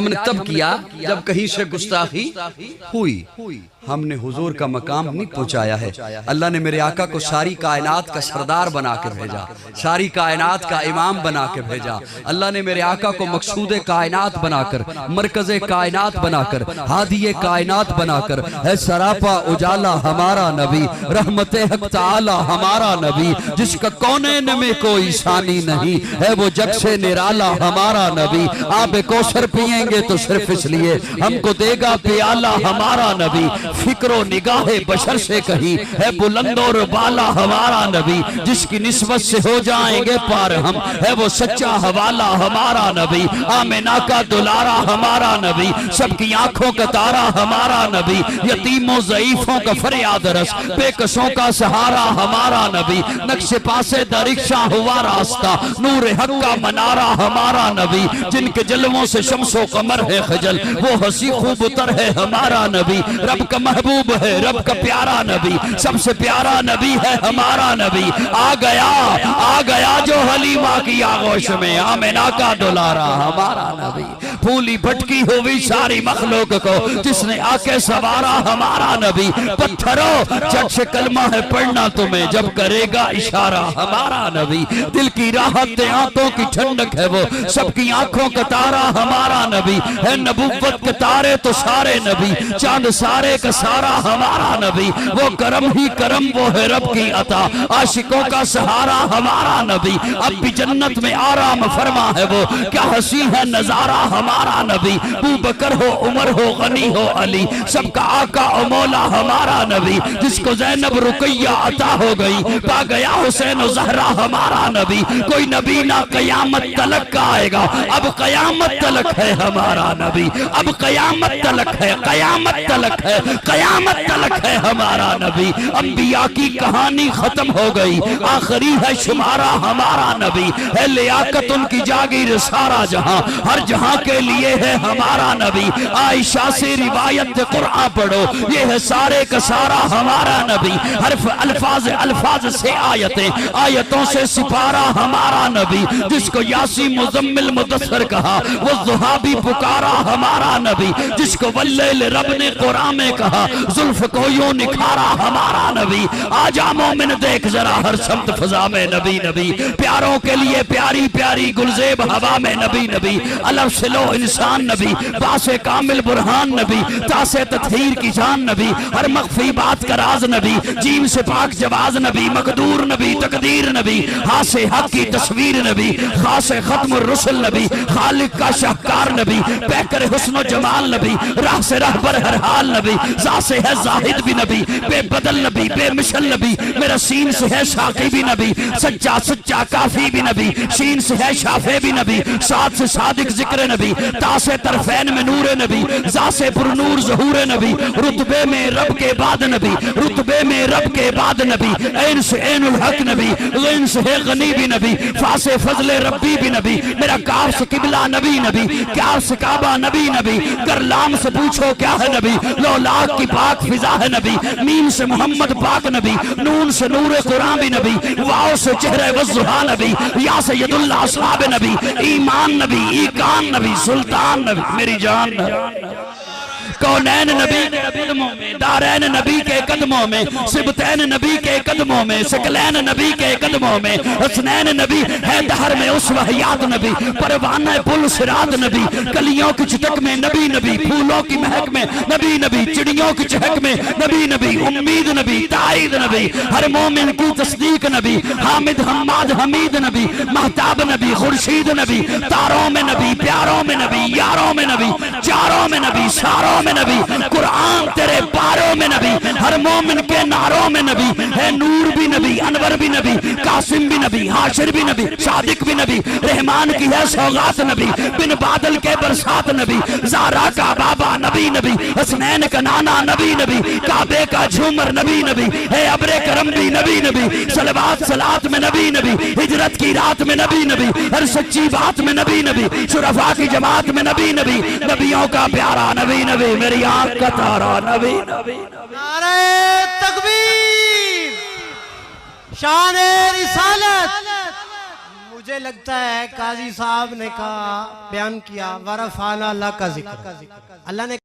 ہم نے تب کیا جب کہیں سے گستاخی ہوئی. ہم نے حضور کا مقام نہیں پہنچایا ہے. اللہ نے میرے آقا کو ساری کائنات کا سردار بنا کے بھیجا, ساری کائنات کا امام بنا کے بھیجا. اللہ نے میرے آقا کو مقصود کائنات بنا کر, مرکز کائنات بنا کر, ہادی کائنات بنا کر, ہے سراپا اجالا ہمارا نبی, رحمت حق تعالی ہمارا نبی, جس کا کونین میں کوئی ثانی نہیں, ہے وہ جگ سے نرالا ہمارا نبی. آب کوثر پیئیں گے تو صرف اس لیے ہم کو دے گا پیالہ ہمارا نبی. فکر و نگاہ بشر سے کہیں ہے بلند اور بالا ہمارا نبی, جس کی نسبت سے ہو جائیں گے پار ہم, ہے وہ سچا حوالہ ہمارا نبی. آمنہ کا دلارا ہمارا نبی, سب کی آنکھوں کا تارا ہمارا نبی, یتیموں ضعیفوں کا فریاد رس, بے کسوں کا سہارا ہمارا نبی. نقش پاسے درخشاں ہوا راستہ, نور حق کا منارہ ہمارا نبی. جن کے جلووں سے شمس و قمر ہے خجل, وہ ہنسی خوب تر ہے ہمارا نبی. رب کا محبوب ہے, رب کا پیارا نبی, سب سے پیارا نبی ہے ہمارا نبی. آ گیا جو حلیمہ کی آغوش میں, آمنہ کا دلارا ہمارا نبی. پھولی بھٹکی ہوئی ساری مخلوق کو جس نے آ کے سوارا ہمارا نبی. پتھروں جٹ سے کلمہ ہے پڑھنا تمہیں, جب کرے گا اشارہ ہمارا نبی. دل کی راحت آنکھوں کی ٹھنڈک ہے وہ, سب کی آنکھوں کا تارا ہمارا نبی. ہے نبوت کے تارے تو سارے نبی, چاند سارے کا سارا ہمارا نبی. وہ کرم ہی کرم, وہ ہے رب کی عطا, عاشقوں کا سہارا ہمارا نبی. اب بھی جنت میں آرام فرما ہے وہ, کیا حسی ہے نظارہ ہمارا نبی. ابو بکر ہو, عمر ہو, غنی ہو, علی, سب کا آقا و مولا ہمارا نبی. جس کو زینب رقیہ عطا ہو گئی, پا گیا حسین و زہرا ہمارا نبی. کوئی نبی نہ قیامت تلک کا آئے گا, اب قیامت تلک ہے ہمارا نبی. اب قیامت تلک ہے, قیامت تلک ہے, قیامت تلک ہے ہمارا نبی. انبیاء کی کہانی ختم ہو گئی, آخری ہے شمارہ ہمارا نبی. ہے لیاقت ان کی جاگیر سارا جہاں, ہر جہاں کے لیے ہے ہمارا نبی. عائشہ سے روایت قرآن پڑھو, یہ ہے سارے کا سارا ہمارا نبی. حرف الفاظ سے آیتیں, آیتوں سے سپارہ ہمارا نبی. جس کو یاسی مزمل مدثر کہا, وہ ضحیٰ بھی پکارا ہمارا نبی. جس کو واللیل رب نے قرآن میں کہا, زلف کو یوں نکھارا ہمارا نبی. آجا مومن دیکھ ذرا ہر سمت فضا میں نبی نبی. پیاروں کے لیے پیاری پیاری گلزیب ہوا میں نبی نبی. الف سے لو انسان نبی, با سے کامل برہان نبی, تا سے تطہیر کی جان نبی, ہر مخفی بات کا راز نبی, جیم سے پاک جواز نبی, مقدور نبی, تقدیر نبی, ہاں سے حق کی تصویر نبی, خاں سے ختم الرسل نبی, خالق کا شاہکار نبی, پیکر حسن و جمال نبی, راہ سے رہبر ہر حال نبی, ذا سے ہے زاہد بھی نبی, بے بدل نبی, بے مشل نبی, میرا سین سے ہے ساقی بھی نبی, سچا سچا کافی بھی نبی, شین سے ہے شافع بھی نبی, ساتھ سے صادق ذکر نبی, تا سے طرفین میں نور نبی, ذا سے پر نور ظہور نبی, رتبے میں رب کے بعد نبی, رتبے میں رب کے بعد نبی, عین سے عین الحق نبی, غین سے ہے غنی بھی نبی, فا سے فضل ربی بھی نبی, میرا کاف سے قبلہ نبی نبی, کاف سے کعبہ نبی نبی, گر لام سے پوچھو کیا ہے نبی, لو لاکھ کی پاک فضا ہے نبی, میم سے محمد پاک نبی, نون سے نور قرآن بھی نبی, واؤ سے چہرہ والضحیٰ نبی, یا سے ید اللہ اصحاب نبی, ایمان نبی, ایقان نبی, سلطان نبی, میری جان نبی. کونین نبی کے قدموں میں, دارین نبی کے قدموں میں, سبتین نبی کے قدموں میں, سکلین نبی کے قدموں میں, حسنین نبی ہے دہر میں اس وحیات نبی, پروانہ پل صراط نبی, کلیوں کی چٹک میں نبی نبی, پھولوں کی مہک میں نبی نبی, چڑیوں کی چہک میں نبی نبی, امید نبی, تائید نبی, ہر مومن کی تصدیق نبی, حامد حماد حمید نبی, مہتاب نبی, خورشید نبی, تاروں میں نبی, پیاروں میں نبی, یاروں میں نبی, چاروں میں نبی, ساروں میں نبی, قرآن تیرے پاروں میں نبی, ہر مومن کے ناروں میں نبی, ہے نور بھی نبی, انور بھی نبی, قاسم بھی نبی, حاشر بھی نبی, صادق بھی نبی, رحمان کی ہے سوغات نبی, بن بادل کے برسات نبی, زارا کا بابا نبی نبی, حسنین کا نانا نبی نبی, کعبے کا جھومر نبی نبی, ہے ابر کرم بھی نبی نبی, صلوات صلات میں نبی نبی, ہجرت کی رات میں نبی نبی, ہر سچی بات میں نبی نبی, شرفاء کی جماعت میں نبی نبی, نبیوں کا پیارا نبی نبی, میری آنکھ کا تارا نبی نبی. نعرہ تکبیر، شان رسالت. مجھے لگتا ہے قاضی صاحب نے کہا بیان کیا ورفعنا لک ذکر، اللہ نے